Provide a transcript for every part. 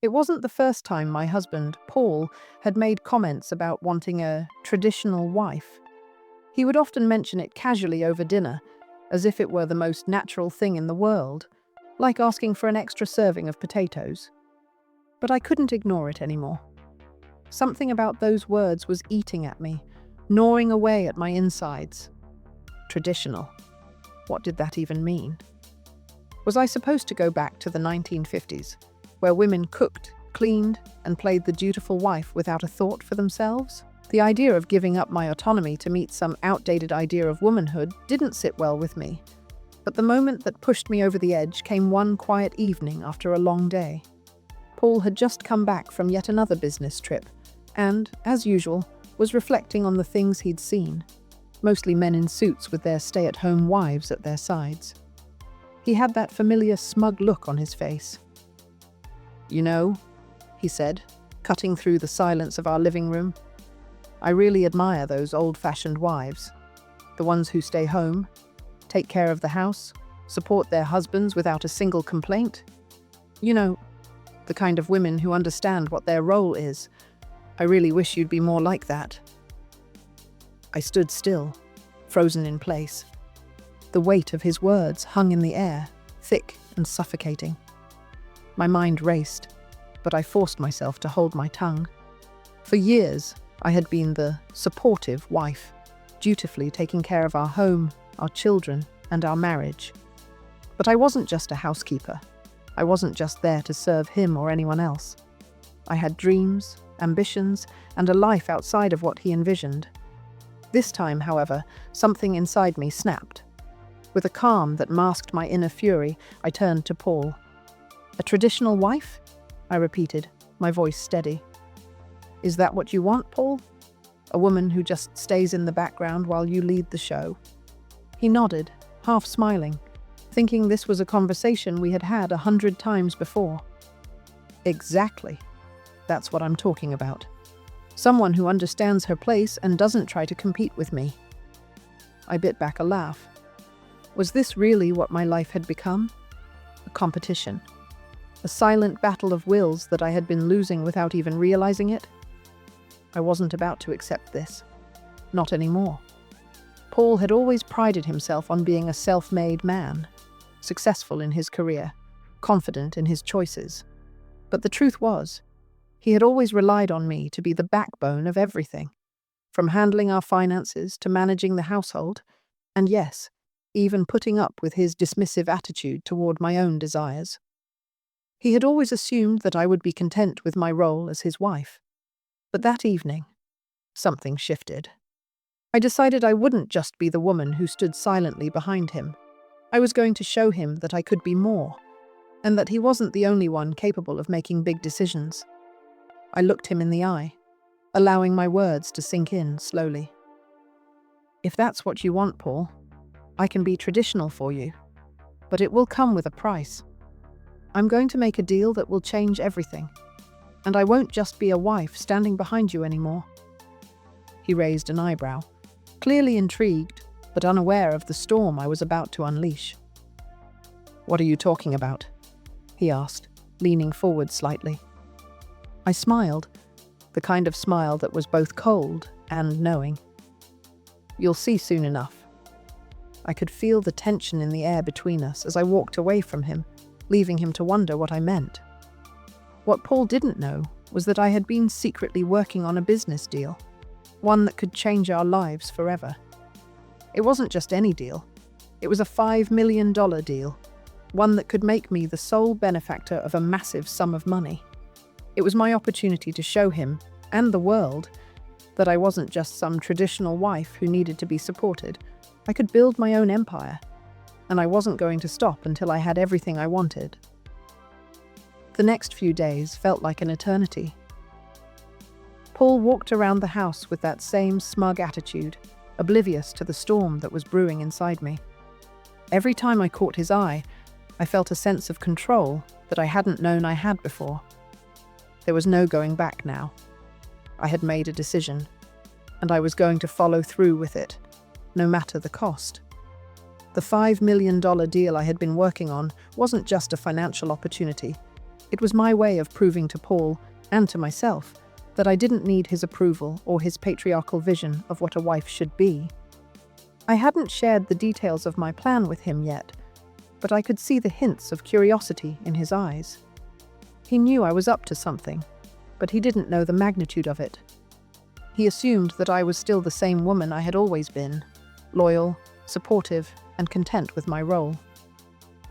It wasn't the first time my husband, Paul, had made comments about wanting a traditional wife. He would often mention it casually over dinner, as if it were the most natural thing in the world, like asking for an extra serving of potatoes. But I couldn't ignore it anymore. Something about those words was eating at me, gnawing away at my insides. Traditional. What did that even mean? Was I supposed to go back to the 1950s, where women cooked, cleaned, and played the dutiful wife without a thought for themselves? The idea of giving up my autonomy to meet some outdated idea of womanhood didn't sit well with me. But the moment that pushed me over the edge came one quiet evening after a long day. Paul had just come back from yet another business trip, and, as usual, was reflecting on the things he'd seen, mostly men in suits with their stay-at-home wives at their sides. He had that familiar smug look on his face. "You know," he said, cutting through the silence of our living room, "I really admire those old-fashioned wives. The ones who stay home, take care of the house, support their husbands without a single complaint. You know, the kind of women who understand what their role is. I really wish you'd be more like that." I stood still, frozen in place. The weight of his words hung in the air, thick and suffocating. My mind raced, but I forced myself to hold my tongue. For years, I had been the supportive wife, dutifully taking care of our home, our children, and our marriage. But I wasn't just a housekeeper. I wasn't just there to serve him or anyone else. I had dreams, ambitions, and a life outside of what he envisioned. This time, however, something inside me snapped. With a calm that masked my inner fury, I turned to Paul. "A traditional wife?" I repeated, my voice steady. "Is that what you want, Paul? A woman who just stays in the background while you lead the show?" He nodded, half smiling, thinking this was a conversation we had had 100 times before. "Exactly. That's what I'm talking about. Someone who understands her place and doesn't try to compete with me." I bit back a laugh. Was this really what my life had become? A competition. A silent battle of wills that I had been losing without even realizing it? I wasn't about to accept this. Not anymore. Paul had always prided himself on being a self-made man, successful in his career, confident in his choices. But the truth was, he had always relied on me to be the backbone of everything, from handling our finances to managing the household, and yes, even putting up with his dismissive attitude toward my own desires. He had always assumed that I would be content with my role as his wife. But that evening, something shifted. I decided I wouldn't just be the woman who stood silently behind him. I was going to show him that I could be more, and that he wasn't the only one capable of making big decisions. I looked him in the eye, allowing my words to sink in slowly. "If that's what you want, Paul, I can be traditional for you, but it will come with a price. I'm going to make a deal that will change everything, and I won't just be a wife standing behind you anymore." He raised an eyebrow, clearly intrigued, but unaware of the storm I was about to unleash. "What are you talking about?" he asked, leaning forward slightly. I smiled, the kind of smile that was both cold and knowing. "You'll see soon enough." I could feel the tension in the air between us as I walked away from him, leaving him to wonder what I meant. What Paul didn't know was that I had been secretly working on a business deal, one that could change our lives forever. It wasn't just any deal. It was a $5 million deal, one that could make me the sole benefactor of a massive sum of money. It was my opportunity to show him, and the world, that I wasn't just some traditional wife who needed to be supported. I could build my own empire, and I wasn't going to stop until I had everything I wanted. The next few days felt like an eternity. Paul walked around the house with that same smug attitude, oblivious to the storm that was brewing inside me. Every time I caught his eye, I felt a sense of control that I hadn't known I had before. There was no going back now. I had made a decision, and I was going to follow through with it, no matter the cost. The $5 million deal I had been working on wasn't just a financial opportunity. It was my way of proving to Paul, and to myself, that I didn't need his approval or his patriarchal vision of what a wife should be. I hadn't shared the details of my plan with him yet, but I could see the hints of curiosity in his eyes. He knew I was up to something, but he didn't know the magnitude of it. He assumed that I was still the same woman I had always been, loyal, supportive, and content with my role.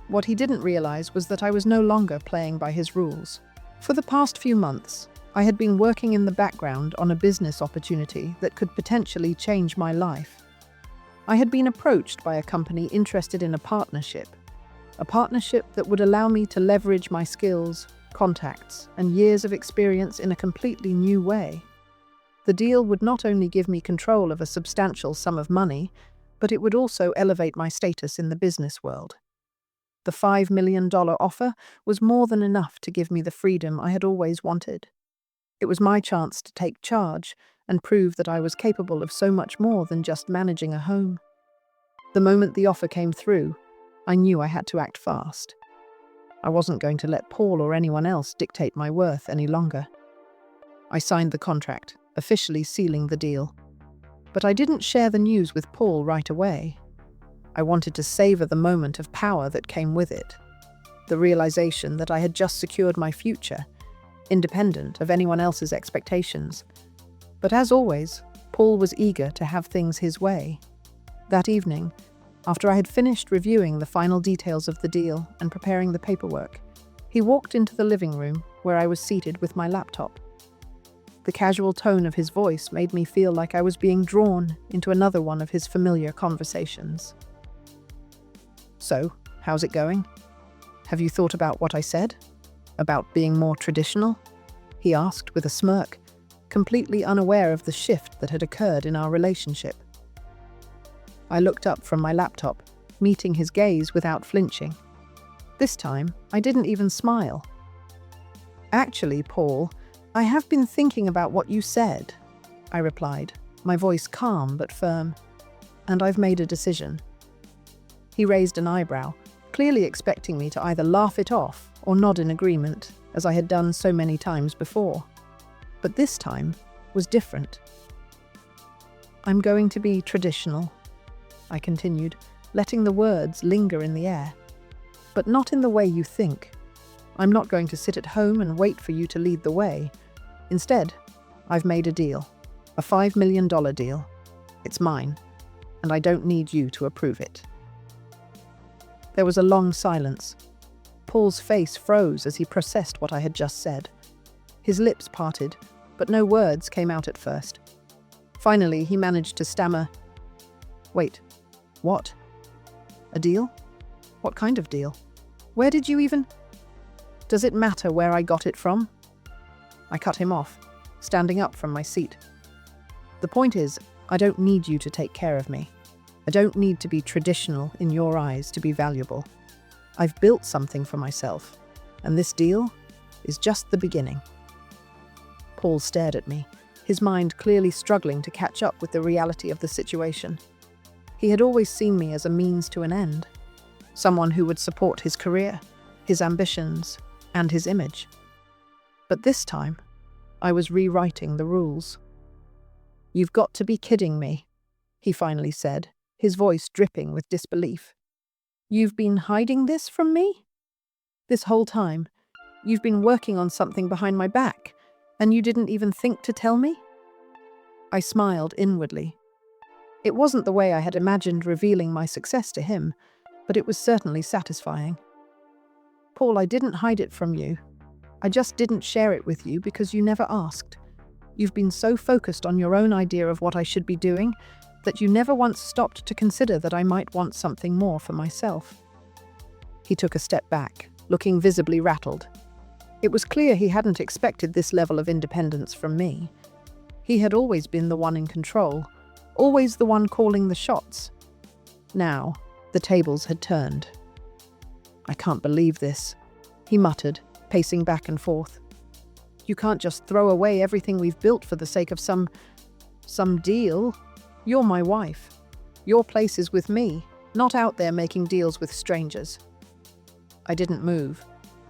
What he didn't realize was that I was no longer playing by his rules. For the past few months, I had been working in the background on a business opportunity that could potentially change my life. I had been approached by a company interested in a partnership that would allow me to leverage my skills, contacts, and years of experience in a completely new way. The deal would not only give me control of a substantial sum of money, but it would also elevate my status in the business world. The $5 million offer was more than enough to give me the freedom I had always wanted. It was my chance to take charge and prove that I was capable of so much more than just managing a home. The moment the offer came through, I knew I had to act fast. I wasn't going to let Paul or anyone else dictate my worth any longer. I signed the contract, officially sealing the deal. But I didn't share the news with Paul right away. I wanted to savor the moment of power that came with it. The realization that I had just secured my future, independent of anyone else's expectations. But as always, Paul was eager to have things his way. That evening, after I had finished reviewing the final details of the deal and preparing the paperwork, he walked into the living room where I was seated with my laptop. The casual tone of his voice made me feel like I was being drawn into another one of his familiar conversations. "So, how's it going? Have you thought about what I said? About being more traditional?" he asked with a smirk, completely unaware of the shift that had occurred in our relationship. I looked up from my laptop, meeting his gaze without flinching. This time, I didn't even smile. "Actually, Paul, I have been thinking about what you said," I replied, my voice calm but firm. "And I've made a decision." He raised an eyebrow, clearly expecting me to either laugh it off or nod in agreement, as I had done so many times before. But this time was different. "I'm going to be traditional," I continued, letting the words linger in the air. "But not in the way you think. I'm not going to sit at home and wait for you to lead the way. Instead, I've made a deal. A $5 million deal. It's mine, and I don't need you to approve it." There was a long silence. Paul's face froze as he processed what I had just said. His lips parted, but no words came out at first. Finally, he managed to stammer, "Wait, what? A deal? What kind of deal? Where did you even? Does it matter where I got it from?" I cut him off, standing up from my seat. "The point is, I don't need you to take care of me. I don't need to be traditional in your eyes to be valuable. I've built something for myself, and this deal is just the beginning." Paul stared at me, his mind clearly struggling to catch up with the reality of the situation. He had always seen me as a means to an end, someone who would support his career, his ambitions, and his image. But this time, I was rewriting the rules. "You've got to be kidding me," he finally said, his voice dripping with disbelief. "You've been hiding this from me? This whole time, you've been working on something behind my back, and you didn't even think to tell me?" I smiled inwardly. It wasn't the way I had imagined revealing my success to him, but it was certainly satisfying. "Paul, I didn't hide it from you. I just didn't share it with you because you never asked. You've been so focused on your own idea of what I should be doing that you never once stopped to consider that I might want something more for myself." He took a step back, looking visibly rattled. It was clear he hadn't expected this level of independence from me. He had always been the one in control, always the one calling the shots. Now, the tables had turned. "I can't believe this," he muttered, pacing back and forth. "You can't just throw away everything we've built for the sake of some deal. You're my wife. Your place is with me, not out there making deals with strangers." I didn't move,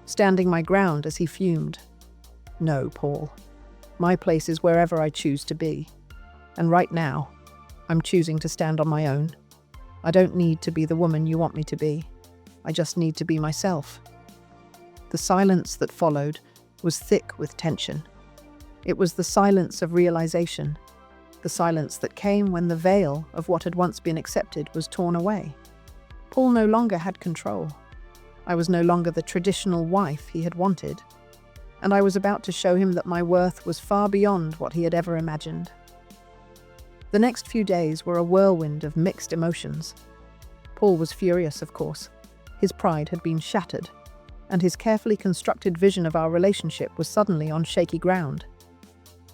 standing my ground as he fumed. No, Paul. My place is wherever I choose to be. And right now, I'm choosing to stand on my own. I don't need to be the woman you want me to be. I just need to be myself. The silence that followed was thick with tension. It was the silence of realization, the silence that came when the veil of what had once been accepted was torn away. Paul no longer had control. I was no longer the traditional wife he had wanted, and I was about to show him that my worth was far beyond what he had ever imagined. The next few days were a whirlwind of mixed emotions. Paul was furious, of course. His pride had been shattered, and his carefully constructed vision of our relationship was suddenly on shaky ground.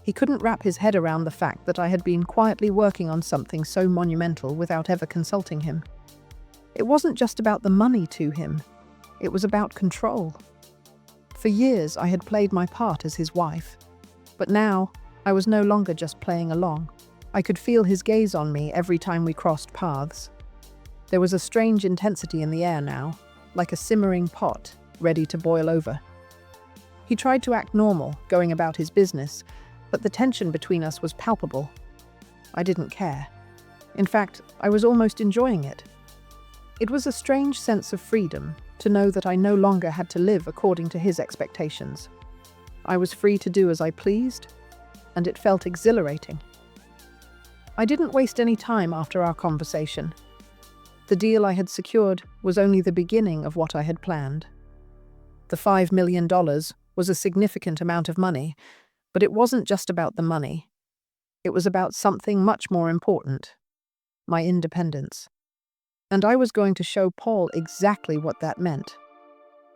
He couldn't wrap his head around the fact that I had been quietly working on something so monumental without ever consulting him. It wasn't just about the money to him. It was about control. For years, I had played my part as his wife, but now I was no longer just playing along. I could feel his gaze on me every time we crossed paths. There was a strange intensity in the air now, like a simmering pot ready to boil over. He tried to act normal, going about his business, but the tension between us was palpable. I didn't care. In fact, I was almost enjoying it. It was a strange sense of freedom to know that I no longer had to live according to his expectations. I was free to do as I pleased, and it felt exhilarating. I didn't waste any time after our conversation. The deal I had secured was only the beginning of what I had planned. The $5 million was a significant amount of money, but it wasn't just about the money. It was about something much more important: my independence. And I was going to show Paul exactly what that meant.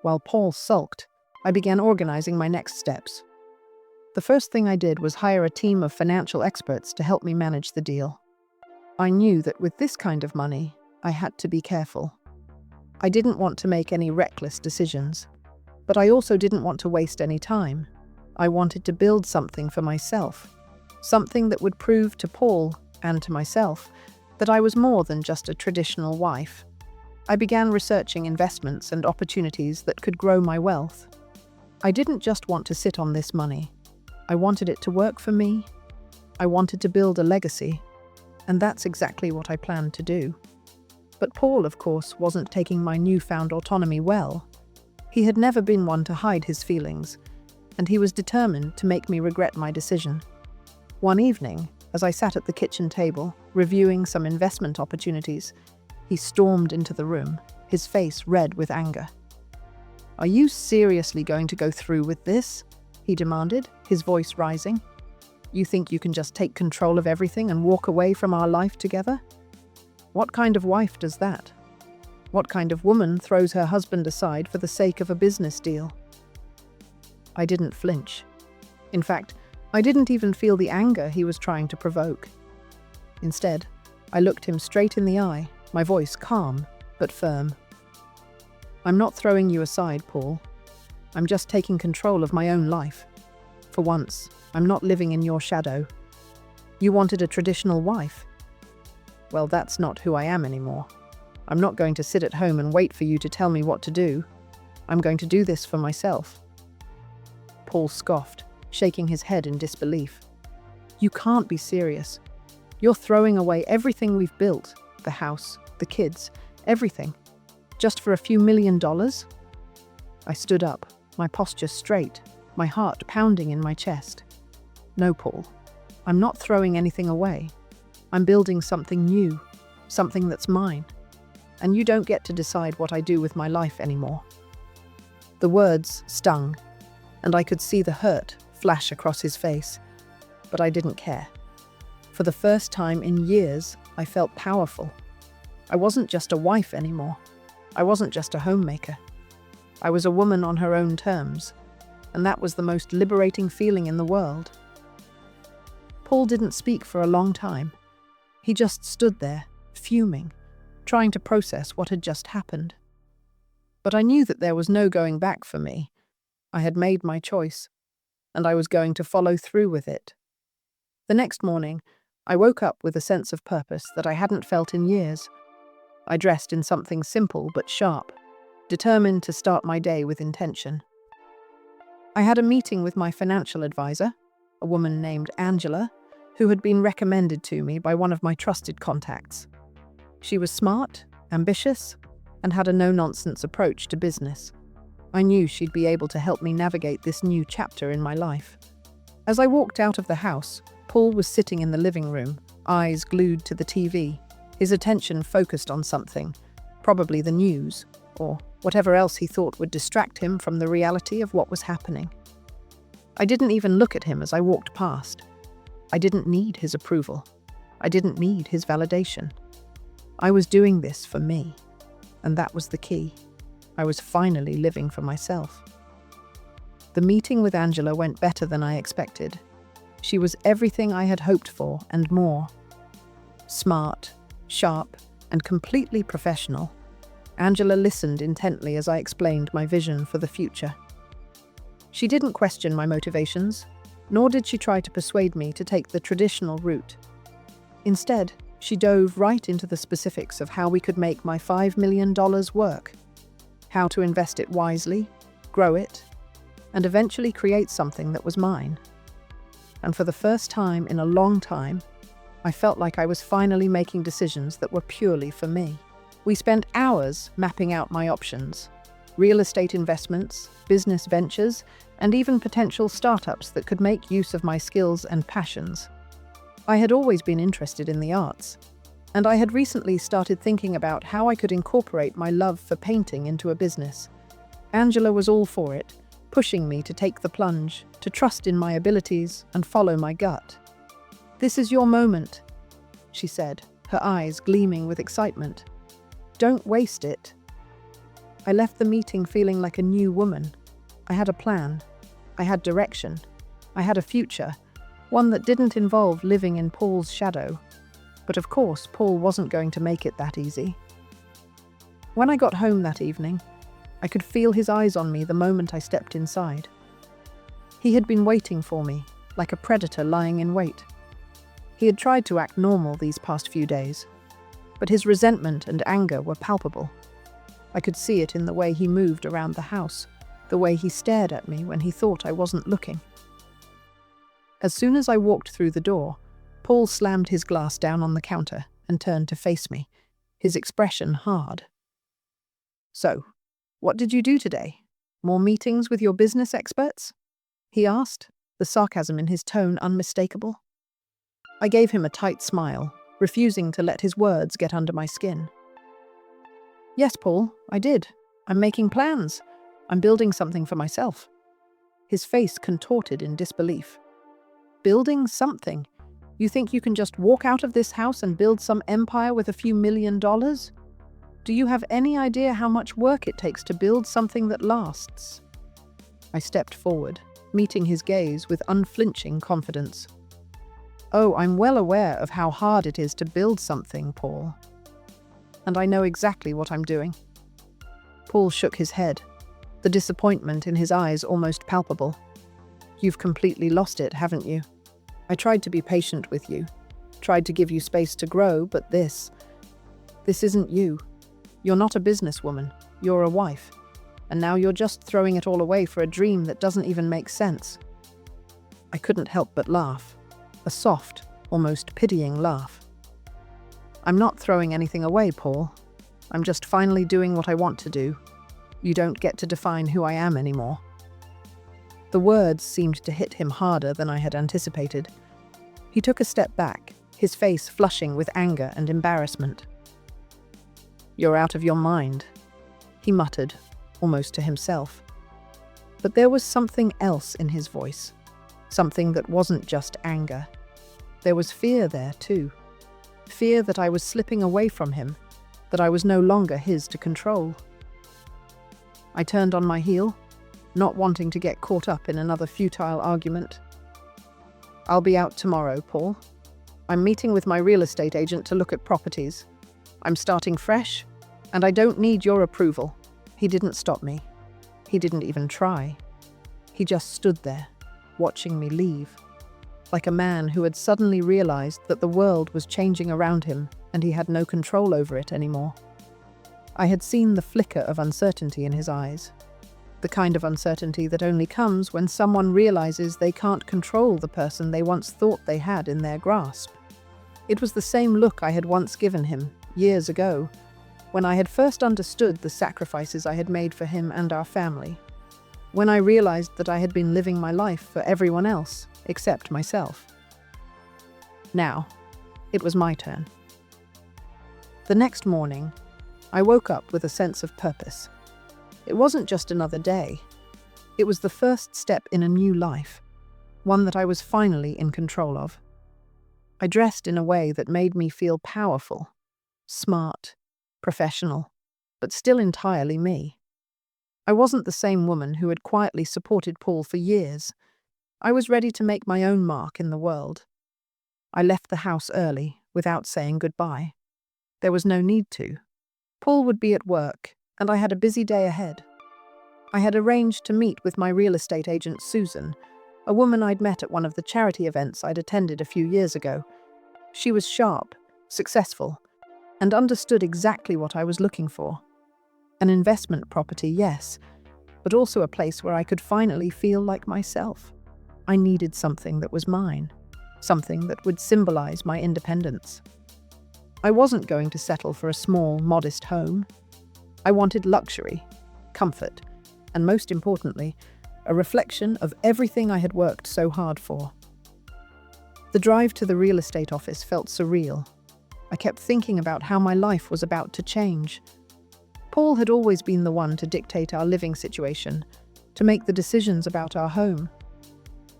While Paul sulked, I began organizing my next steps. The first thing I did was hire a team of financial experts to help me manage the deal. I knew that with this kind of money, I had to be careful. I didn't want to make any reckless decisions, but I also didn't want to waste any time. I wanted to build something for myself, something that would prove to Paul and to myself that I was more than just a traditional wife. I began researching investments and opportunities that could grow my wealth. I didn't just want to sit on this money. I wanted it to work for me. I wanted to build a legacy, and that's exactly what I planned to do. But Paul, of course, wasn't taking my newfound autonomy well. He had never been one to hide his feelings, and he was determined to make me regret my decision. One evening, as I sat at the kitchen table, reviewing some investment opportunities, he stormed into the room, his face red with anger. "Are you seriously going to go through with this?" he demanded, his voice rising. "You think you can just take control of everything and walk away from our life together? What kind of wife does that? What kind of woman throws her husband aside for the sake of a business deal?" I didn't flinch. In fact, I didn't even feel the anger he was trying to provoke. Instead, I looked him straight in the eye, my voice calm but firm. "I'm not throwing you aside, Paul. I'm just taking control of my own life. For once, I'm not living in your shadow. You wanted a traditional wife? Well, that's not who I am anymore. I'm not going to sit at home and wait for you to tell me what to do. I'm going to do this for myself." Paul scoffed, shaking his head in disbelief. "You can't be serious. You're throwing away everything we've built, the house, the kids, everything, just for a few $1 million?" I stood up, my posture straight, my heart pounding in my chest. "No, Paul. I'm not throwing anything away. I'm building something new, something that's mine. And you don't get to decide what I do with my life anymore." The words stung, and I could see the hurt flash across his face, but I didn't care. For the first time in years, I felt powerful. I wasn't just a wife anymore. I wasn't just a homemaker. I was a woman on her own terms, and that was the most liberating feeling in the world. Paul didn't speak for a long time. He just stood there, fuming, trying to process what had just happened. But I knew that there was no going back for me. I had made my choice, and I was going to follow through with it. The next morning, I woke up with a sense of purpose that I hadn't felt in years. I dressed in something simple but sharp, determined to start my day with intention. I had a meeting with my financial advisor, a woman named Angela, who had been recommended to me by one of my trusted contacts. She was smart, ambitious, and had a no-nonsense approach to business. I knew she'd be able to help me navigate this new chapter in my life. As I walked out of the house, Paul was sitting in the living room, eyes glued to the TV, his attention focused on something, probably the news, or whatever else he thought would distract him from the reality of what was happening. I didn't even look at him as I walked past. I didn't need his approval. I didn't need his validation. I was doing this for me, and that was the key. I was finally living for myself. The meeting with Angela went better than I expected. She was everything I had hoped for and more. Smart, sharp, and completely professional, Angela listened intently as I explained my vision for the future. She didn't question my motivations, nor did she try to persuade me to take the traditional route. Instead, she dove right into the specifics of how we could make my $5 million work, how to invest it wisely, grow it, and eventually create something that was mine. And for the first time in a long time, I felt like I was finally making decisions that were purely for me. We spent hours mapping out my options: real estate investments, business ventures, and even potential startups that could make use of my skills and passions. I had always been interested in the arts, and I had recently started thinking about how I could incorporate my love for painting into a business. Angela was all for it, pushing me to take the plunge, to trust in my abilities and follow my gut. "This is your moment," she said, her eyes gleaming with excitement. "Don't waste it." I left the meeting feeling like a new woman. I had a plan. I had direction. I had a future, one that didn't involve living in Paul's shadow. But of course, Paul wasn't going to make it that easy. When I got home that evening, I could feel his eyes on me the moment I stepped inside. He had been waiting for me, like a predator lying in wait. He had tried to act normal these past few days, but his resentment and anger were palpable. I could see it in the way he moved around the house, the way he stared at me when he thought I wasn't looking. As soon as I walked through the door, Paul slammed his glass down on the counter and turned to face me, his expression hard. "So, what did you do today? More meetings with your business experts?" he asked, the sarcasm in his tone unmistakable. I gave him a tight smile, refusing to let his words get under my skin. "Yes, Paul, I did. I'm making plans. I'm building something for myself." His face contorted in disbelief. "Building something? You think you can just walk out of this house and build some empire with a few $1 million? Do you have any idea how much work it takes to build something that lasts?" I stepped forward, meeting his gaze with unflinching confidence. "Oh, I'm well aware of how hard it is to build something, Paul. And I know exactly what I'm doing." Paul shook his head, the disappointment in his eyes almost palpable. "You've completely lost it, haven't you? I tried to be patient with you, tried to give you space to grow, but this isn't you. You're not a businesswoman, you're a wife. And now you're just throwing it all away for a dream that doesn't even make sense." I couldn't help but laugh, a soft, almost pitying laugh. "I'm not throwing anything away, Paul. I'm just finally doing what I want to do. You don't get to define who I am anymore." The words seemed to hit him harder than I had anticipated. He took a step back, his face flushing with anger and embarrassment. "You're out of your mind," he muttered, almost to himself. But there was something else in his voice, something that wasn't just anger. There was fear there, too. Fear that I was slipping away from him, that I was no longer his to control. I turned on my heel, not wanting to get caught up in another futile argument. "I'll be out tomorrow, Paul. I'm meeting with my real estate agent to look at properties. I'm starting fresh, and I don't need your approval." He didn't stop me. He didn't even try. He just stood there, watching me leave, like a man who had suddenly realized that the world was changing around him and he had no control over it anymore. I had seen the flicker of uncertainty in his eyes. the kind of uncertainty that only comes when someone realizes they can't control the person they once thought they had in their grasp. It was the same look I had once given him, years ago, when I had first understood the sacrifices I had made for him and our family. When I realized that I had been living my life for everyone else, except myself. Now, it was my turn. The next morning, I woke up with a sense of purpose. It wasn't just another day. It was the first step in a new life, one that I was finally in control of. I dressed in a way that made me feel powerful, smart, professional, but still entirely me. I wasn't the same woman who had quietly supported Paul for years. I was ready to make my own mark in the world. I left the house early, without saying goodbye. There was no need to. Paul would be at work, and I had a busy day ahead. I had arranged to meet with my real estate agent, Susan, a woman I'd met at one of the charity events I'd attended a few years ago. She was sharp, successful, and understood exactly what I was looking for. An investment property, yes, but also a place where I could finally feel like myself. I needed something that was mine, something that would symbolize my independence. I wasn't going to settle for a small, modest home. I wanted luxury, comfort, and most importantly, a reflection of everything I had worked so hard for. The drive to the real estate office felt surreal. I kept thinking about how my life was about to change. Paul had always been the one to dictate our living situation, to make the decisions about our home.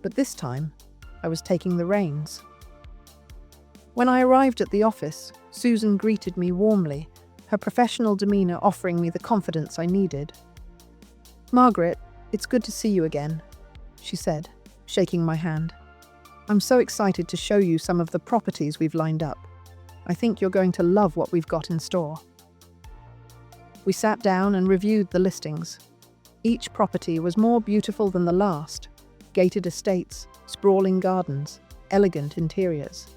But this time, I was taking the reins. When I arrived at the office, Susan greeted me warmly, her professional demeanor offering me the confidence I needed. "Margaret, it's good to see you again," she said, shaking my hand. "I'm so excited to show you some of the properties we've lined up. I think you're going to love what we've got in store." We sat down and reviewed the listings. Each property was more beautiful than the last. Gated estates, sprawling gardens, elegant interiors.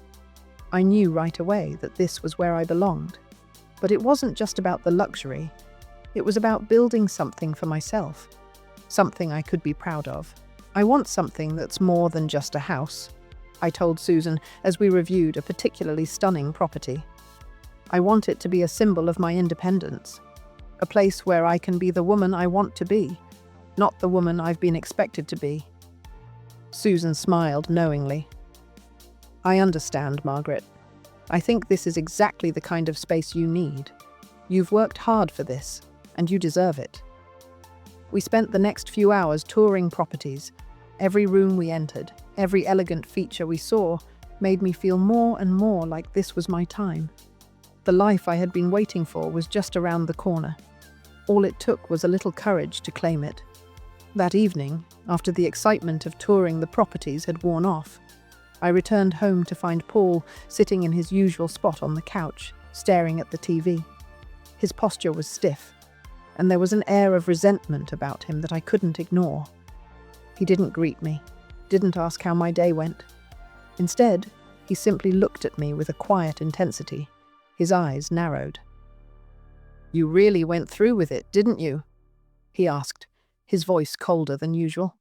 I knew right away that this was where I belonged. But it wasn't just about the luxury. It was about building something for myself. Something I could be proud of. "I want something that's more than just a house," I told Susan as we reviewed a particularly stunning property. "I want it to be a symbol of my independence. A place where I can be the woman I want to be, not the woman I've been expected to be." Susan smiled knowingly. "I understand, Margaret. I think this is exactly the kind of space you need. You've worked hard for this, and you deserve it." We spent the next few hours touring properties. Every room we entered, every elegant feature we saw, made me feel more and more like this was my time. The life I had been waiting for was just around the corner. All it took was a little courage to claim it. That evening, after the excitement of touring the properties had worn off, I returned home to find Paul sitting in his usual spot on the couch, staring at the TV. His posture was stiff, and there was an air of resentment about him that I couldn't ignore. He didn't greet me, didn't ask how my day went. Instead, he simply looked at me with a quiet intensity. His eyes narrowed. "You really went through with it, didn't you?" he asked, his voice colder than usual.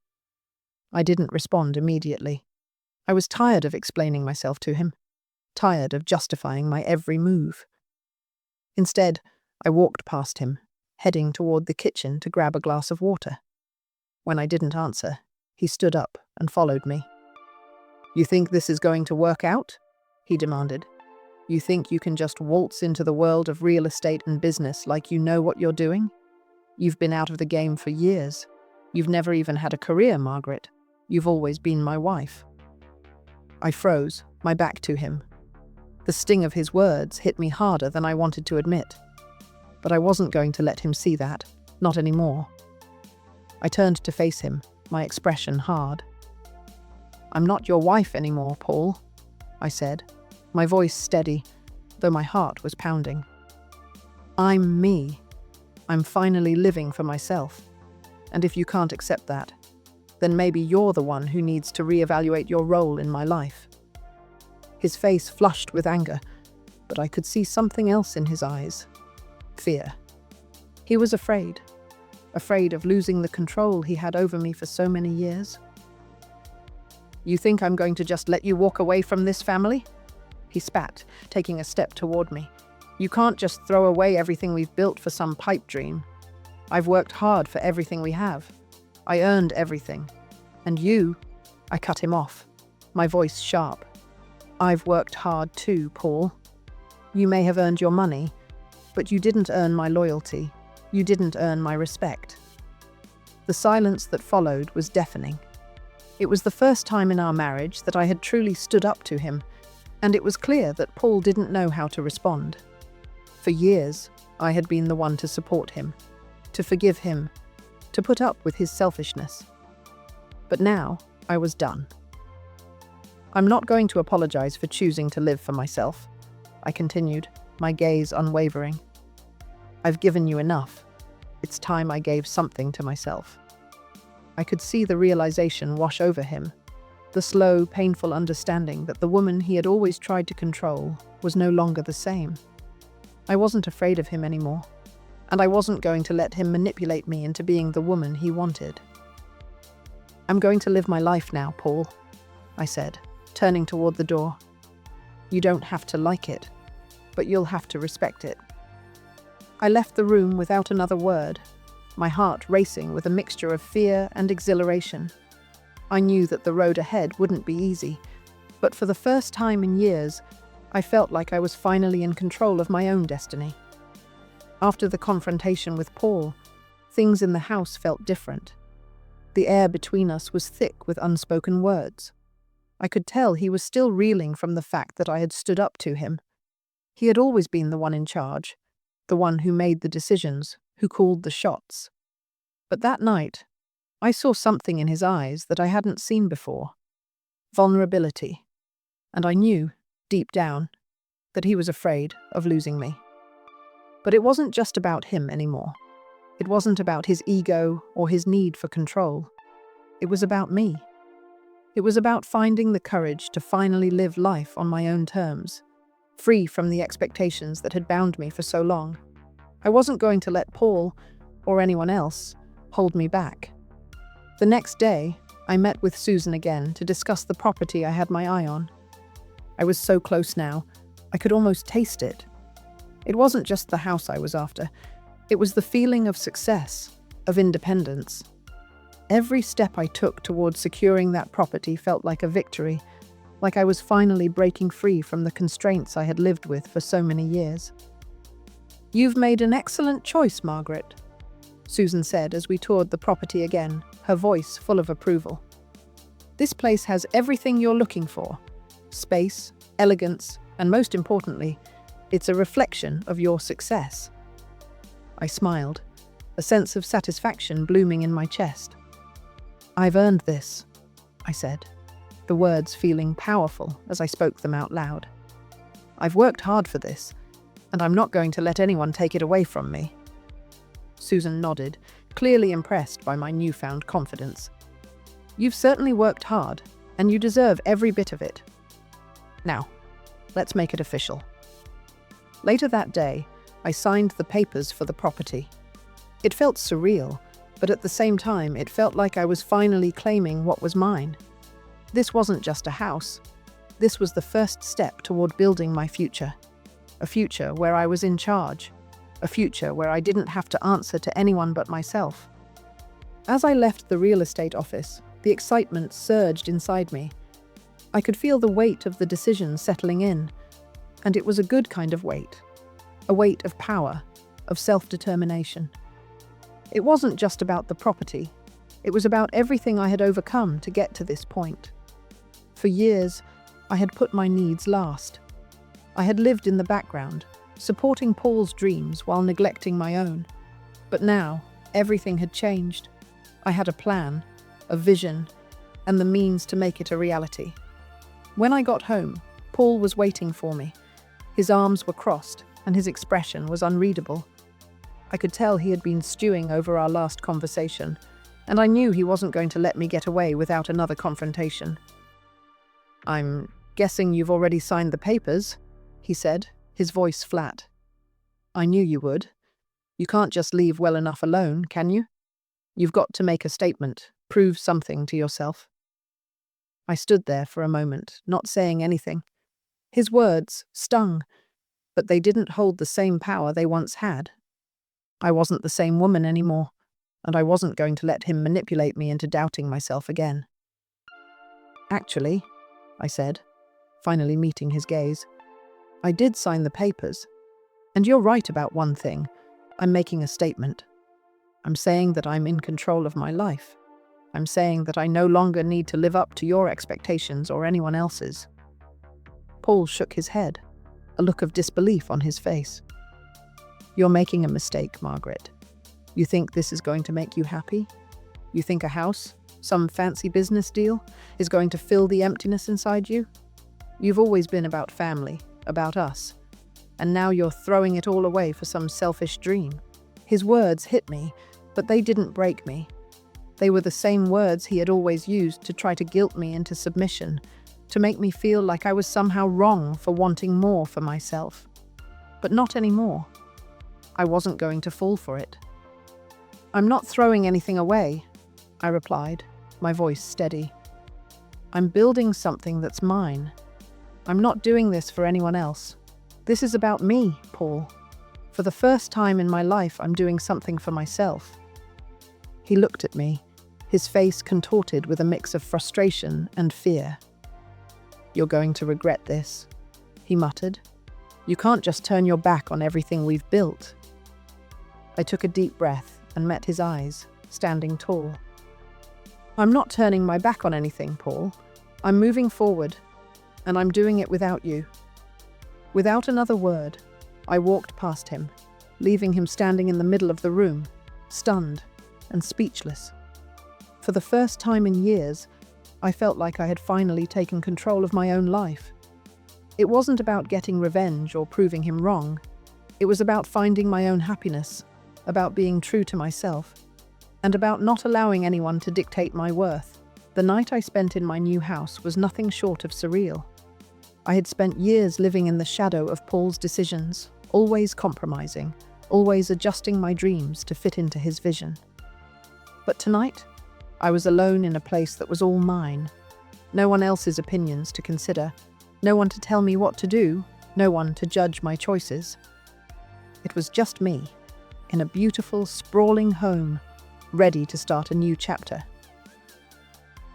I didn't respond immediately. I was tired of explaining myself to him, tired of justifying my every move. Instead, I walked past him, heading toward the kitchen to grab a glass of water. When I didn't answer, he stood up and followed me. "You think this is going to work out?" he demanded. "You think you can just waltz into the world of real estate and business like you know what you're doing? You've been out of the game for years. You've never even had a career, Margaret. You've always been my wife." I froze, my back to him. The sting of his words hit me harder than I wanted to admit. But I wasn't going to let him see that, not anymore. I turned to face him, my expression hard. "I'm not your wife anymore, Paul," I said, my voice steady, though my heart was pounding. "I'm me. I'm finally living for myself. And if you can't accept that, then maybe you're the one who needs to reevaluate your role in my life." His face flushed with anger, but I could see something else in his eyes. Fear. He was afraid. afraid of losing the control he had over me for so many years. "You think I'm going to just let you walk away from this family?" He spat, taking a step toward me. "You can't just throw away everything we've built for some pipe dream. I've worked hard for everything we have. I earned everything. And you—" I cut him off, my voice sharp. "I've worked hard too, Paul. You may have earned your money, but you didn't earn my loyalty. You didn't earn my respect." The silence that followed was deafening. It was the first time in our marriage that I had truly stood up to him, and it was clear that Paul didn't know how to respond. For years, I had been the one to support him, to forgive him, to put up with his selfishness. But now, I was done. "I'm not going to apologize for choosing to live for myself," I continued, my gaze unwavering. "I've given you enough. It's time I gave something to myself." I could see the realization wash over him, the slow, painful understanding that the woman he had always tried to control was no longer the same. I wasn't afraid of him anymore, and I wasn't going to let him manipulate me into being the woman he wanted. "I'm going to live my life now, Paul," I said, turning toward the door. "You don't have to like it, but you'll have to respect it." I left the room without another word, my heart racing with a mixture of fear and exhilaration. I knew that the road ahead wouldn't be easy, but for the first time in years, I felt like I was finally in control of my own destiny. After the confrontation with Paul, things in the house felt different. The air between us was thick with unspoken words. I could tell he was still reeling from the fact that I had stood up to him. He had always been the one in charge, the one who made the decisions, who called the shots. But that night, I saw something in his eyes that I hadn't seen before. Vulnerability. And I knew, deep down, that he was afraid of losing me. But it wasn't just about him anymore. It wasn't about his ego or his need for control. It was about me. It was about finding the courage to finally live life on my own terms, free from the expectations that had bound me for so long. I wasn't going to let Paul, or anyone else, hold me back. The next day, I met with Susan again to discuss the property I had my eye on. I was so close now, I could almost taste it. It wasn't just the house I was after. It was the feeling of success, of independence. Every step I took towards securing that property felt like a victory, like I was finally breaking free from the constraints I had lived with for so many years. "You've made an excellent choice, Margaret," Susan said as we toured the property again, her voice full of approval. "This place has everything you're looking for: space, elegance, and most importantly, it's a reflection of your success." I smiled, a sense of satisfaction blooming in my chest. "I've earned this," I said, the words feeling powerful as I spoke them out loud. "I've worked hard for this, and I'm not going to let anyone take it away from me." Susan nodded, clearly impressed by my newfound confidence. "You've certainly worked hard, and you deserve every bit of it. Now, let's make it official." Later that day, I signed the papers for the property. It felt surreal, but at the same time, it felt like I was finally claiming what was mine. This wasn't just a house. This was the first step toward building my future. A future where I was in charge. A future where I didn't have to answer to anyone but myself. As I left the real estate office, the excitement surged inside me. I could feel the weight of the decision settling in, and it was a good kind of weight. A weight of power, of self-determination. It wasn't just about the property. It was about everything I had overcome to get to this point. For years, I had put my needs last. I had lived in the background, supporting Paul's dreams while neglecting my own. But now, everything had changed. I had a plan, a vision, and the means to make it a reality. When I got home, Paul was waiting for me. His arms were crossed, and his expression was unreadable. I could tell he had been stewing over our last conversation, and I knew he wasn't going to let me get away without another confrontation. "I'm guessing you've already signed the papers," he said, his voice flat. "I knew you would. You can't just leave well enough alone, can you?" You've got to make a statement, prove something to yourself. I stood there for a moment, not saying anything. His words stung, but they didn't hold the same power they once had. I wasn't the same woman anymore, and I wasn't going to let him manipulate me into doubting myself again. Actually, I said, finally meeting his gaze, I did sign the papers. And you're right about one thing. I'm making a statement. I'm saying that I'm in control of my life. I'm saying that I no longer need to live up to your expectations or anyone else's. Paul shook his head, a look of disbelief on his face. You're making a mistake, Margaret. You think this is going to make you happy? You think a house, some fancy business deal, is going to fill the emptiness inside you? You've always been about family, about us. And now you're throwing it all away for some selfish dream. His words hit me, but they didn't break me. They were the same words he had always used to try to guilt me into submission, to make me feel like I was somehow wrong for wanting more for myself. But not anymore. I wasn't going to fall for it. I'm not throwing anything away, I replied, my voice steady. I'm building something that's mine. I'm not doing this for anyone else. This is about me, Paul. For the first time in my life, I'm doing something for myself. He looked at me, his face contorted with a mix of frustration and fear. You're going to regret this, he muttered. You can't just turn your back on everything we've built. I took a deep breath and met his eyes, standing tall. I'm not turning my back on anything, Paul. I'm moving forward, and I'm doing it without you. Without another word, I walked past him, leaving him standing in the middle of the room, stunned and speechless. For the first time in years, I felt like I had finally taken control of my own life. It wasn't about getting revenge or proving him wrong. It was about finding my own happiness, about being true to myself, and about not allowing anyone to dictate my worth. The night I spent in my new house was nothing short of surreal. I had spent years living in the shadow of Paul's decisions, always compromising, always adjusting my dreams to fit into his vision. But tonight, I was alone in a place that was all mine. No one else's opinions to consider, no one to tell me what to do, no one to judge my choices. It was just me, in a beautiful, sprawling home, ready to start a new chapter.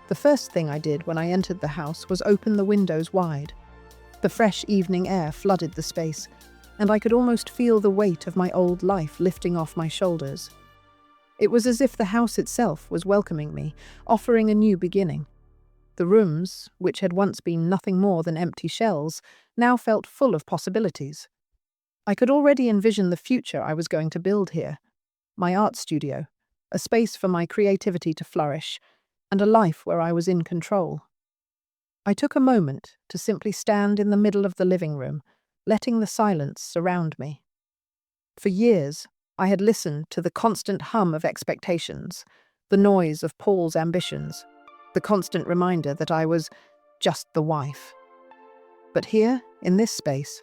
The first thing I did when I entered the house was open the windows wide. The fresh evening air flooded the space, and I could almost feel the weight of my old life lifting off my shoulders. It was as if the house itself was welcoming me, offering a new beginning. The rooms, which had once been nothing more than empty shells, now felt full of possibilities. I could already envision the future I was going to build here. My art studio, a space for my creativity to flourish, and a life where I was in control. I took a moment to simply stand in the middle of the living room, letting the silence surround me. For years, I had listened to the constant hum of expectations, the noise of Paul's ambitions, the constant reminder that I was just the wife. But here, in this space,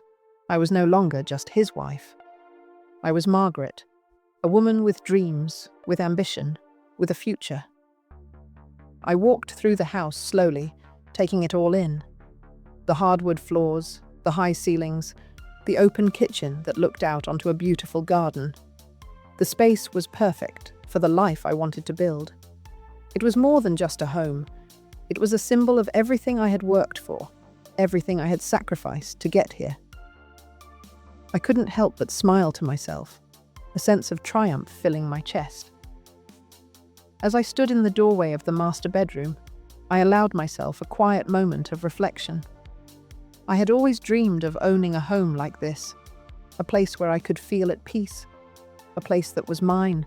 I was no longer just his wife. I was Margaret, a woman with dreams, with ambition, with a future. I walked through the house slowly, taking it all in. The hardwood floors, the high ceilings, the open kitchen that looked out onto a beautiful garden. The space was perfect for the life I wanted to build. It was more than just a home. It was a symbol of everything I had worked for, everything I had sacrificed to get here. I couldn't help but smile to myself, a sense of triumph filling my chest. As I stood in the doorway of the master bedroom, I allowed myself a quiet moment of reflection. I had always dreamed of owning a home like this, a place where I could feel at peace, a place that was mine,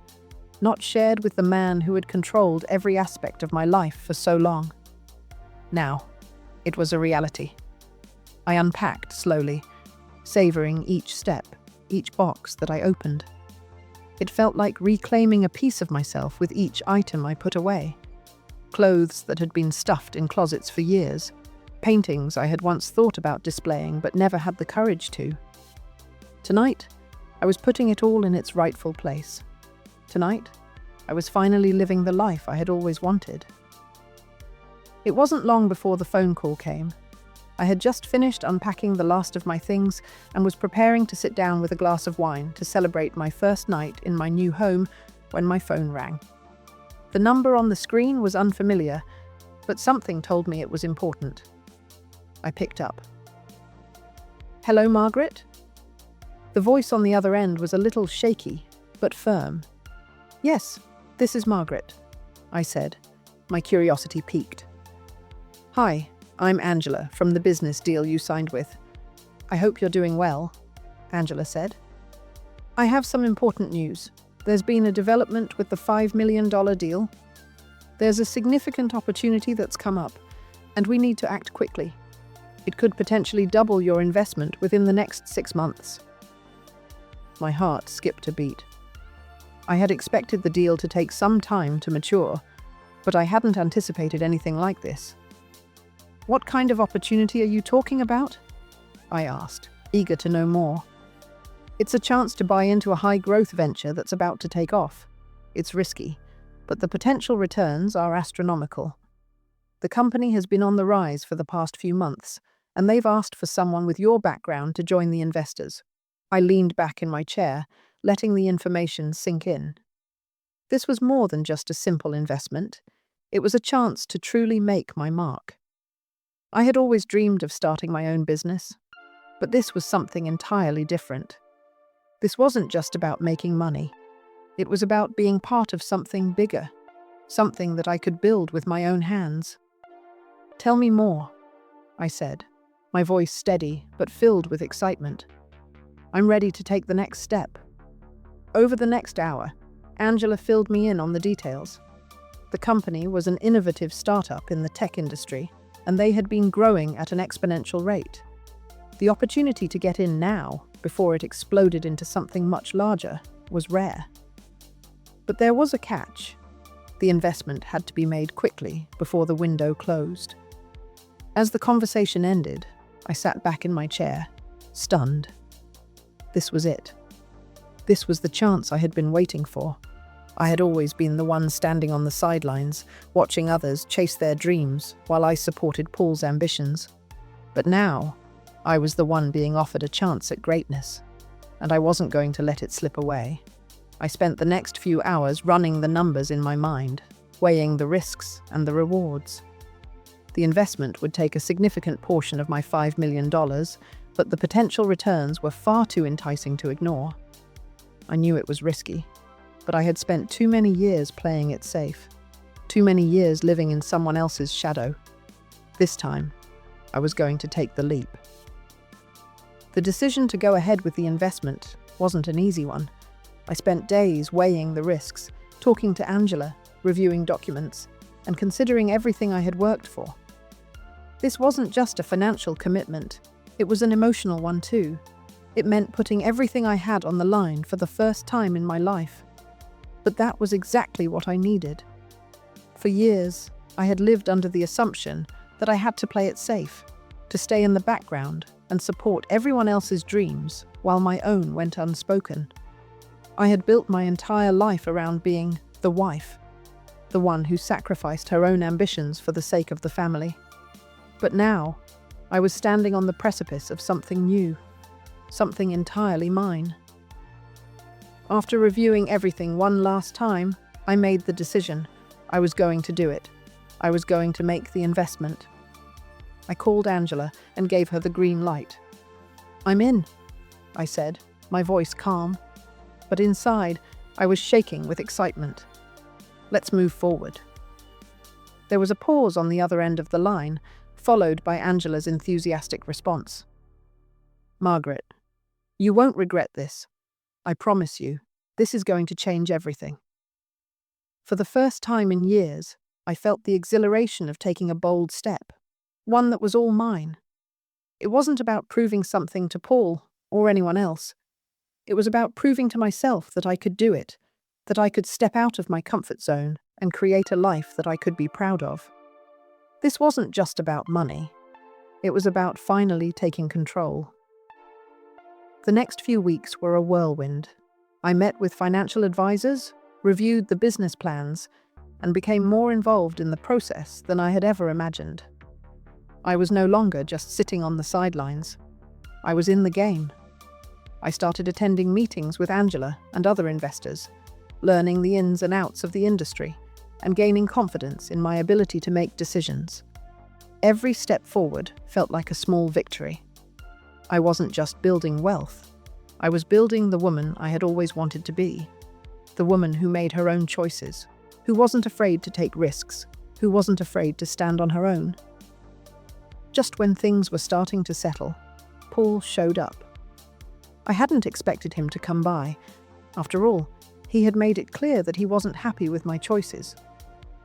not shared with the man who had controlled every aspect of my life for so long. Now, it was a reality. I unpacked slowly, savoring each step, each box that I opened. It felt like reclaiming a piece of myself with each item I put away. Clothes that had been stuffed in closets for years, paintings I had once thought about displaying but never had the courage to. Tonight, I was putting it all in its rightful place. Tonight, I was finally living the life I had always wanted. It wasn't long before the phone call came. I had just finished unpacking the last of my things and was preparing to sit down with a glass of wine to celebrate my first night in my new home when my phone rang. The number on the screen was unfamiliar, but something told me it was important. I picked up. "Hello, Margaret?" The voice on the other end was a little shaky, but firm. "Yes, this is Margaret," I said, my curiosity piqued. "Hi, I'm Angela from the business deal you signed with. I hope you're doing well," Angela said. "I have some important news. There's been a development with the $5 million deal. There's a significant opportunity that's come up, and we need to act quickly. It could potentially double your investment within the next 6 months." My heart skipped a beat. I had expected the deal to take some time to mature, but I hadn't anticipated anything like this. "What kind of opportunity are you talking about?" I asked, eager to know more. "It's a chance to buy into a high-growth venture that's about to take off. It's risky, but the potential returns are astronomical. The company has been on the rise for the past few months, and they've asked for someone with your background to join the investors." I leaned back in my chair, letting the information sink in. This was more than just a simple investment. It was a chance to truly make my mark. I had always dreamed of starting my own business, but this was something entirely different. This wasn't just about making money. It was about being part of something bigger, something that I could build with my own hands. "Tell me more," I said, my voice steady but filled with excitement. "I'm ready to take the next step." Over the next hour, Angela filled me in on the details. The company was an innovative startup in the tech industry, and they had been growing at an exponential rate. The opportunity to get in now, before it exploded into something much larger, was rare. But there was a catch. The investment had to be made quickly before the window closed. As the conversation ended, I sat back in my chair, stunned. This was it. This was the chance I had been waiting for. I had always been the one standing on the sidelines, watching others chase their dreams while I supported Paul's ambitions. But now, I was the one being offered a chance at greatness, and I wasn't going to let it slip away. I spent the next few hours running the numbers in my mind, weighing the risks and the rewards. The investment would take a significant portion of my $5 million, but the potential returns were far too enticing to ignore. I knew it was risky, but I had spent too many years playing it safe, too many years living in someone else's shadow. This time, I was going to take the leap. The decision to go ahead with the investment wasn't an easy one. I spent days weighing the risks, talking to Angela, reviewing documents, and considering everything I had worked for. This wasn't just a financial commitment, it was an emotional one too. It meant putting everything I had on the line for the first time in my life. But that was exactly what I needed. For years, I had lived under the assumption that I had to play it safe, to stay in the background and support everyone else's dreams while my own went unspoken. I had built my entire life around being the wife, the one who sacrificed her own ambitions for the sake of the family. But now, I was standing on the precipice of something new, something entirely mine. After reviewing everything one last time, I made the decision. I was going to do it. I was going to make the investment. I called Angela and gave her the green light. "I'm in," I said, my voice calm. But inside, I was shaking with excitement. "Let's move forward." There was a pause on the other end of the line, followed by Angela's enthusiastic response. "Margaret, you won't regret this. I promise you, this is going to change everything." For the first time in years, I felt the exhilaration of taking a bold step, one that was all mine. It wasn't about proving something to Paul or anyone else. It was about proving to myself that I could do it, that I could step out of my comfort zone and create a life that I could be proud of. This wasn't just about money. It was about finally taking control. The next few weeks were a whirlwind. I met with financial advisors, reviewed the business plans, and became more involved in the process than I had ever imagined. I was no longer just sitting on the sidelines. I was in the game. I started attending meetings with Angela and other investors, learning the ins and outs of the industry, and gaining confidence in my ability to make decisions. Every step forward felt like a small victory. I wasn't just building wealth. I was building the woman I had always wanted to be. The woman who made her own choices, who wasn't afraid to take risks, who wasn't afraid to stand on her own. Just when things were starting to settle, Paul showed up. I hadn't expected him to come by. After all, he had made it clear that he wasn't happy with my choices.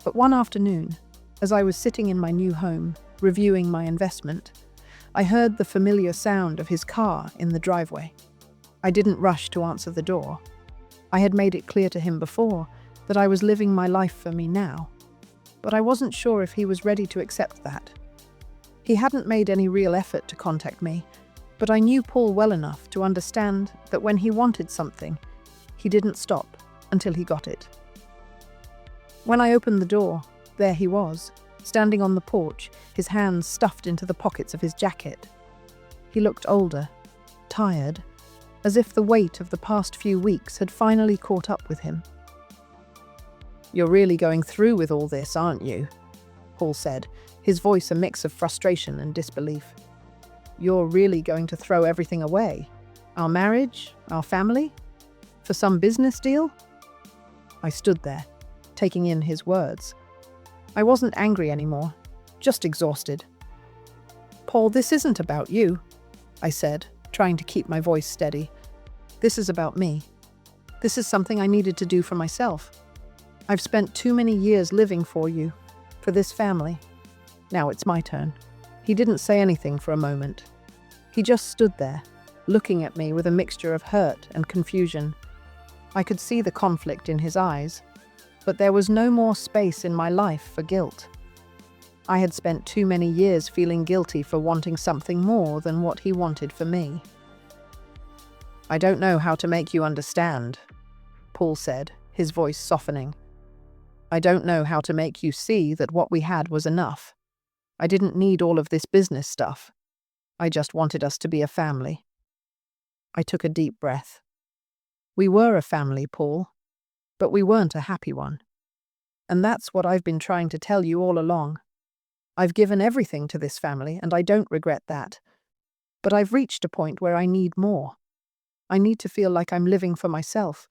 But one afternoon, as I was sitting in my new home, reviewing my investment, I heard the familiar sound of his car in the driveway. I didn't rush to answer the door. I had made it clear to him before that I was living my life for me now, but I wasn't sure if he was ready to accept that. He hadn't made any real effort to contact me, but I knew Paul well enough to understand that when he wanted something, he didn't stop until he got it. When I opened the door, there he was, standing on the porch, his hands stuffed into the pockets of his jacket. He looked older, tired, as if the weight of the past few weeks had finally caught up with him. "You're really going through with all this, aren't you?" Paul said, his voice a mix of frustration and disbelief. "You're really going to throw everything away? Our marriage? Our family? For some business deal?" I stood there, taking in his words. I wasn't angry anymore, just exhausted. "Paul, this isn't about you," I said, trying to keep my voice steady. "This is about me. This is something I needed to do for myself. I've spent too many years living for you, for this family. Now it's my turn." He didn't say anything for a moment. He just stood there, looking at me with a mixture of hurt and confusion. I could see the conflict in his eyes, but there was no more space in my life for guilt. I had spent too many years feeling guilty for wanting something more than what he wanted for me. "I don't know how to make you understand," Paul said, his voice softening. "I don't know how to make you see that what we had was enough. I didn't need all of this business stuff. I just wanted us to be a family." I took a deep breath. We were a family, Paul, but we weren't a happy one. And that's what I've been trying to tell you all along. I've given everything to this family, and I don't regret that. But I've reached a point where I need more. I need to feel like I'm living for myself,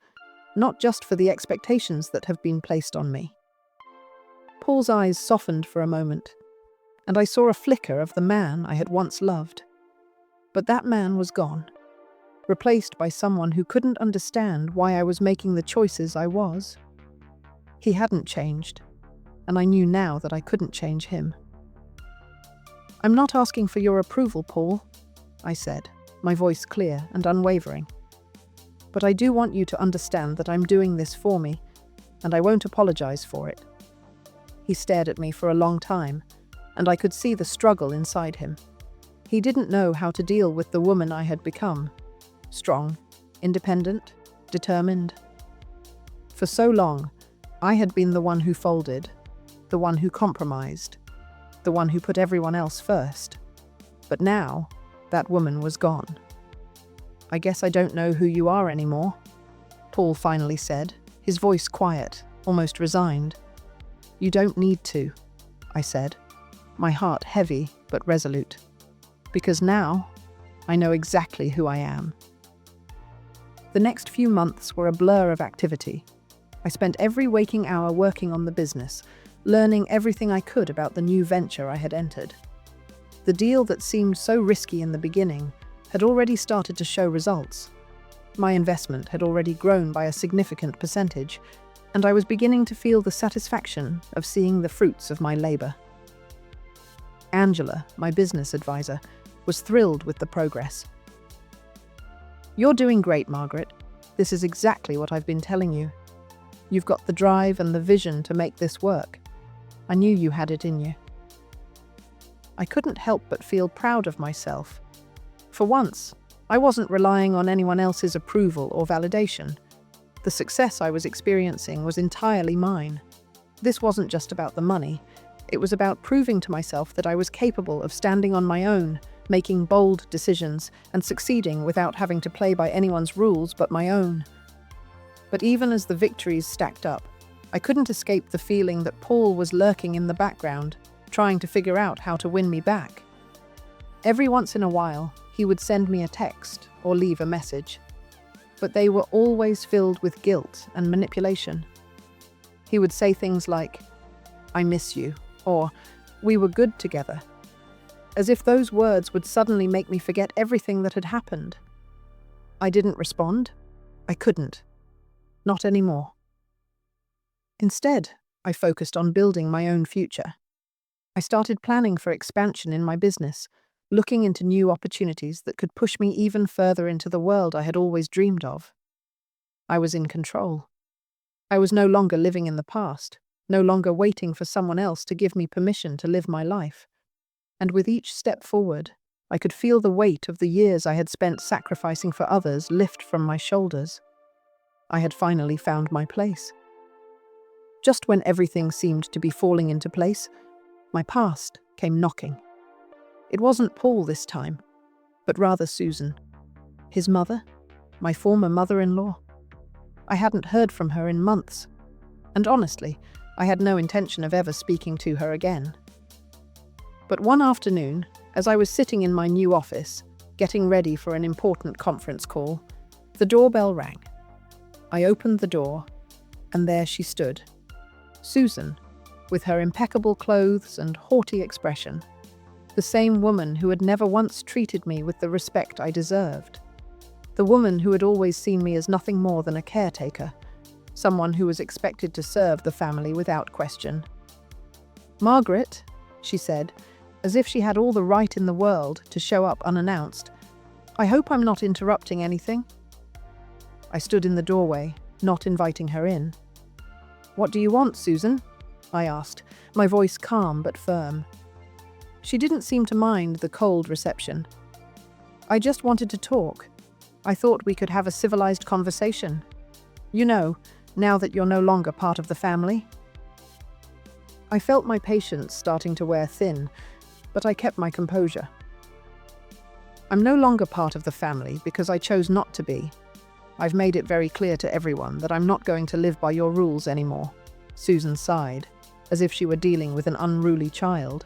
not just for the expectations that have been placed on me. Paul's eyes softened for a moment, and I saw a flicker of the man I had once loved. But that man was gone, replaced by someone who couldn't understand why I was making the choices I was. He hadn't changed, and I knew now that I couldn't change him. "I'm not asking for your approval, Paul," I said, my voice clear and unwavering. "But I do want you to understand that I'm doing this for me, and I won't apologize for it." He stared at me for a long time, and I could see the struggle inside him. He didn't know how to deal with the woman I had become. Strong, independent, determined. For so long, I had been the one who folded, the one who compromised, the one who put everyone else first. But now, that woman was gone. "I guess I don't know who you are anymore," Paul finally said, his voice quiet, almost resigned. "You don't need to," I said, my heart heavy but resolute. "Because now, I know exactly who I am." The next few months were a blur of activity. I spent every waking hour working on the business, learning everything I could about the new venture I had entered. The deal that seemed so risky in the beginning had already started to show results. My investment had already grown by a significant percentage, and I was beginning to feel the satisfaction of seeing the fruits of my labor. Angela, my business advisor, was thrilled with the progress. "You're doing great, Margaret. This is exactly what I've been telling you. You've got the drive and the vision to make this work. I knew you had it in you." I couldn't help but feel proud of myself. For once, I wasn't relying on anyone else's approval or validation. The success I was experiencing was entirely mine. This wasn't just about the money. It was about proving to myself that I was capable of standing on my own, making bold decisions, and succeeding without having to play by anyone's rules but my own. But even as the victories stacked up, I couldn't escape the feeling that Paul was lurking in the background, trying to figure out how to win me back. Every once in a while, he would send me a text or leave a message, but they were always filled with guilt and manipulation. He would say things like, "I miss you," or "We were good together," as if those words would suddenly make me forget everything that had happened. I didn't respond. I couldn't. Not anymore. Instead, I focused on building my own future. I started planning for expansion in my business, looking into new opportunities that could push me even further into the world I had always dreamed of. I was in control. I was no longer living in the past, no longer waiting for someone else to give me permission to live my life. And with each step forward, I could feel the weight of the years I had spent sacrificing for others lift from my shoulders. I had finally found my place. Just when everything seemed to be falling into place, my past came knocking. It wasn't Paul this time, but rather Susan. His mother, my former mother-in-law. I hadn't heard from her in months, and honestly, I had no intention of ever speaking to her again. But one afternoon, as I was sitting in my new office, getting ready for an important conference call, the doorbell rang. I opened the door, and there she stood, Susan, with her impeccable clothes and haughty expression, the same woman who had never once treated me with the respect I deserved, the woman who had always seen me as nothing more than a caretaker, someone who was expected to serve the family without question. "Margaret," she said, as if she had all the right in the world to show up unannounced, "I hope I'm not interrupting anything." I stood in the doorway, not inviting her in. "What do you want, Susan?" I asked, my voice calm but firm. She didn't seem to mind the cold reception. "I just wanted to talk. I thought we could have a civilized conversation. You know, now that you're no longer part of the family." I felt my patience starting to wear thin, but I kept my composure. "I'm no longer part of the family because I chose not to be. I've made it very clear to everyone that I'm not going to live by your rules anymore." Susan sighed, as if she were dealing with an unruly child.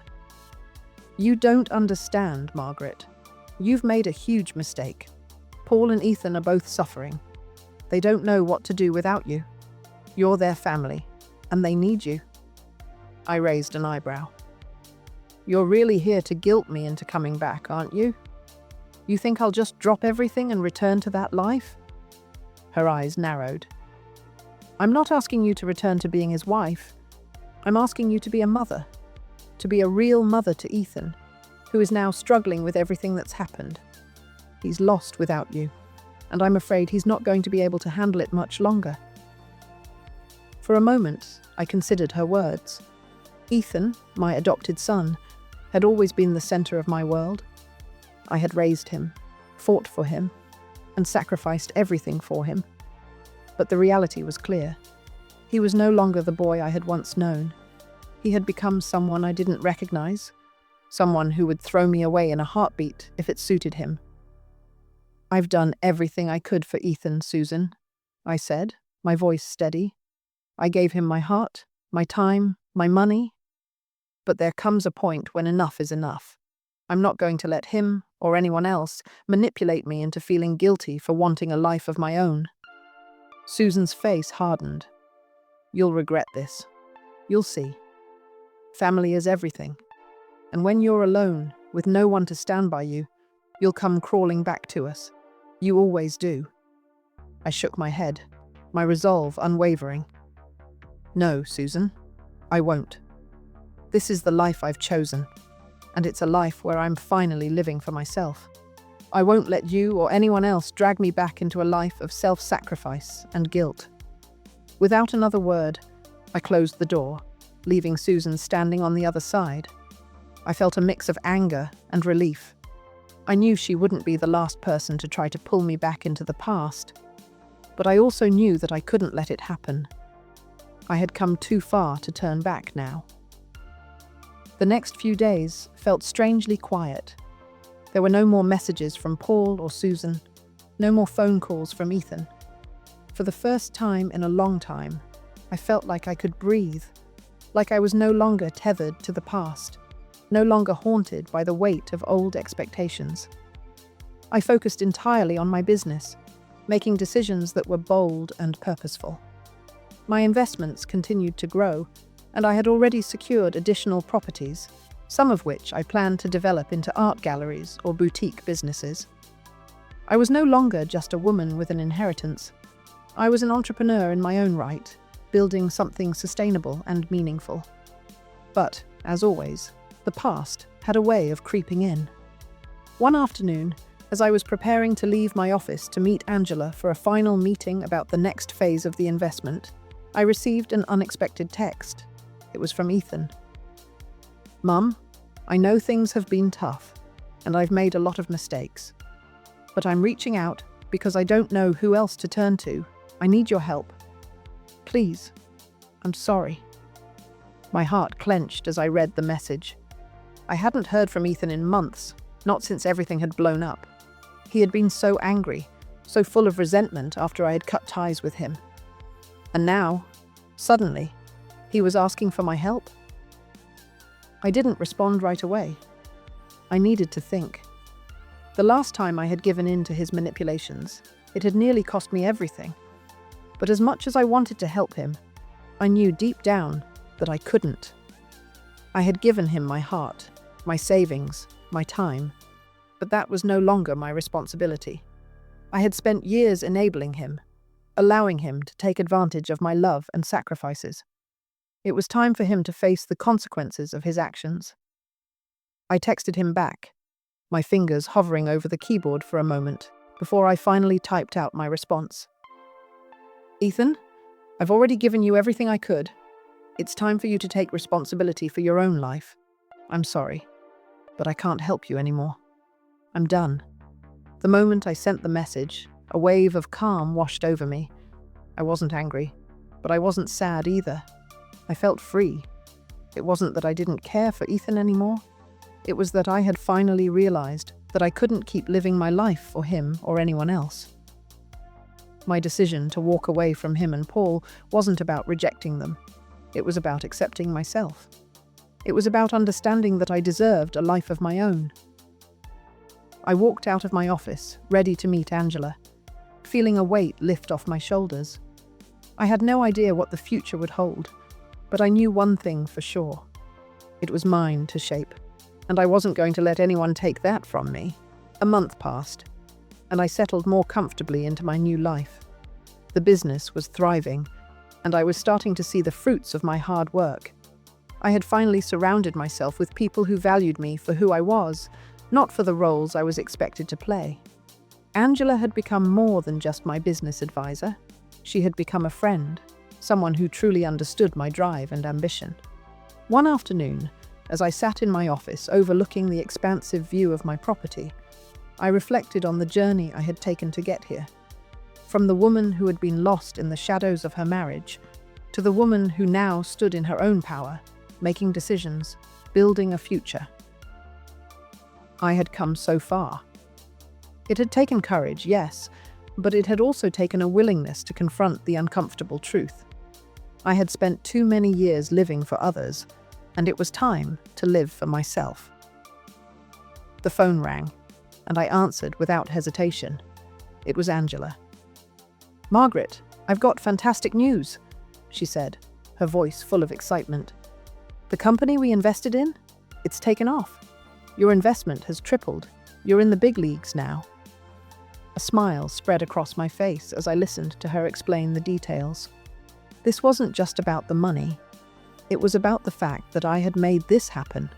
"You don't understand, Margaret. You've made a huge mistake. Paul and Ethan are both suffering. They don't know what to do without you. You're their family, and they need you." I raised an eyebrow. "You're really here to guilt me into coming back, aren't you? You think I'll just drop everything and return to that life?" Her eyes narrowed. "I'm not asking you to return to being his wife. I'm asking you to be a mother, to be a real mother to Ethan, who is now struggling with everything that's happened. He's lost without you, and I'm afraid he's not going to be able to handle it much longer." For a moment, I considered her words. Ethan, my adopted son, had always been the center of my world. I had raised him, fought for him, and sacrificed everything for him. But the reality was clear. He was no longer the boy I had once known. He had become someone I didn't recognize, someone who would throw me away in a heartbeat if it suited him. "I've done everything I could for Ethan, Susan," I said, my voice steady. "I gave him my heart, my time, my money. But there comes a point when enough is enough. I'm not going to let him, or anyone else, manipulate me into feeling guilty for wanting a life of my own." Susan's face hardened. "You'll regret this. You'll see. Family is everything. And when you're alone, with no one to stand by you, you'll come crawling back to us. You always do." I shook my head, my resolve unwavering. "No, Susan, I won't. This is the life I've chosen, and it's a life where I'm finally living for myself. I won't let you or anyone else drag me back into a life of self-sacrifice and guilt." Without another word, I closed the door, leaving Susan standing on the other side. I felt a mix of anger and relief. I knew she wouldn't be the last person to try to pull me back into the past. but I also knew that I couldn't let it happen. I had come too far to turn back now. The next few days felt strangely quiet. There were no more messages from Paul or Susan, no more phone calls from Ethan. For the first time in a long time, I felt like I could breathe, like I was no longer tethered to the past, no longer haunted by the weight of old expectations. I focused entirely on my business, making decisions that were bold and purposeful. My investments continued to grow, and I had already secured additional properties, some of which I planned to develop into art galleries or boutique businesses. I was no longer just a woman with an inheritance. I was an entrepreneur in my own right, building something sustainable and meaningful. But, as always, the past had a way of creeping in. One afternoon, as I was preparing to leave my office to meet Angela for a final meeting about the next phase of the investment, I received an unexpected text. It was from Ethan. "Mum, I know things have been tough, and I've made a lot of mistakes. But I'm reaching out because I don't know who else to turn to. I need your help. Please, I'm sorry." My heart clenched as I read the message. I hadn't heard from Ethan in months, not since everything had blown up. He had been so angry, so full of resentment after I had cut ties with him. And now, suddenly, he was asking for my help. I didn't respond right away. I needed to think. The last time I had given in to his manipulations, it had nearly cost me everything. But as much as I wanted to help him, I knew deep down that I couldn't. I had given him my heart, my savings, my time, but that was no longer my responsibility. I had spent years enabling him, allowing him to take advantage of my love and sacrifices. It was time for him to face the consequences of his actions. I texted him back, my fingers hovering over the keyboard for a moment before I finally typed out my response. "Ethan, I've already given you everything I could. It's time for you to take responsibility for your own life. I'm sorry, but I can't help you anymore. I'm done." The moment I sent the message, a wave of calm washed over me. I wasn't angry, but I wasn't sad either. I felt free. It wasn't that I didn't care for Ethan anymore. It was that I had finally realized that I couldn't keep living my life for him or anyone else. My decision to walk away from him and Paul wasn't about rejecting them. It was about accepting myself. It was about understanding that I deserved a life of my own. I walked out of my office, ready to meet Angela, feeling a weight lift off my shoulders. I had no idea what the future would hold, but I knew one thing for sure. It was mine to shape, and I wasn't going to let anyone take that from me. A month passed, and I settled more comfortably into my new life. The business was thriving, and I was starting to see the fruits of my hard work. I had finally surrounded myself with people who valued me for who I was, not for the roles I was expected to play. Angela had become more than just my business advisor. She had become a friend, someone who truly understood my drive and ambition. One afternoon, as I sat in my office overlooking the expansive view of my property, I reflected on the journey I had taken to get here. From the woman who had been lost in the shadows of her marriage, to the woman who now stood in her own power, making decisions, building a future. I had come so far. It had taken courage, yes, but it had also taken a willingness to confront the uncomfortable truth. I had spent too many years living for others, and it was time to live for myself. The phone rang, and I answered without hesitation. It was Angela. "Margaret, I've got fantastic news," she said, her voice full of excitement. "The company we invested in? It's taken off. Your investment has tripled. You're in the big leagues now." A smile spread across my face as I listened to her explain the details. This wasn't just about the money. It was about the fact that I had made this happen,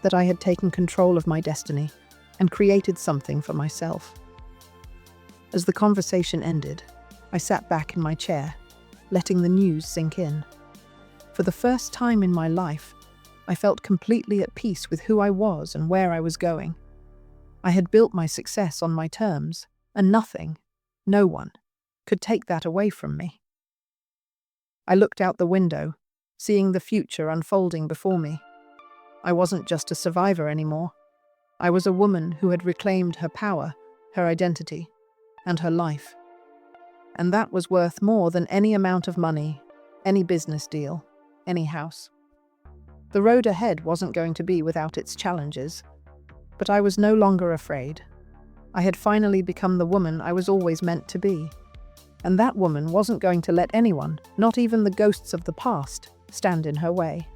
that I had taken control of my destiny and created something for myself. As the conversation ended, I sat back in my chair, letting the news sink in. For the first time in my life, I felt completely at peace with who I was and where I was going. I had built my success on my terms, and nothing, no one, could take that away from me. I looked out the window, seeing the future unfolding before me. I wasn't just a survivor anymore. I was a woman who had reclaimed her power, her identity, and her life. And that was worth more than any amount of money, any business deal, any house. The road ahead wasn't going to be without its challenges, but I was no longer afraid. I had finally become the woman I was always meant to be. And that woman wasn't going to let anyone, not even the ghosts of the past, stand in her way.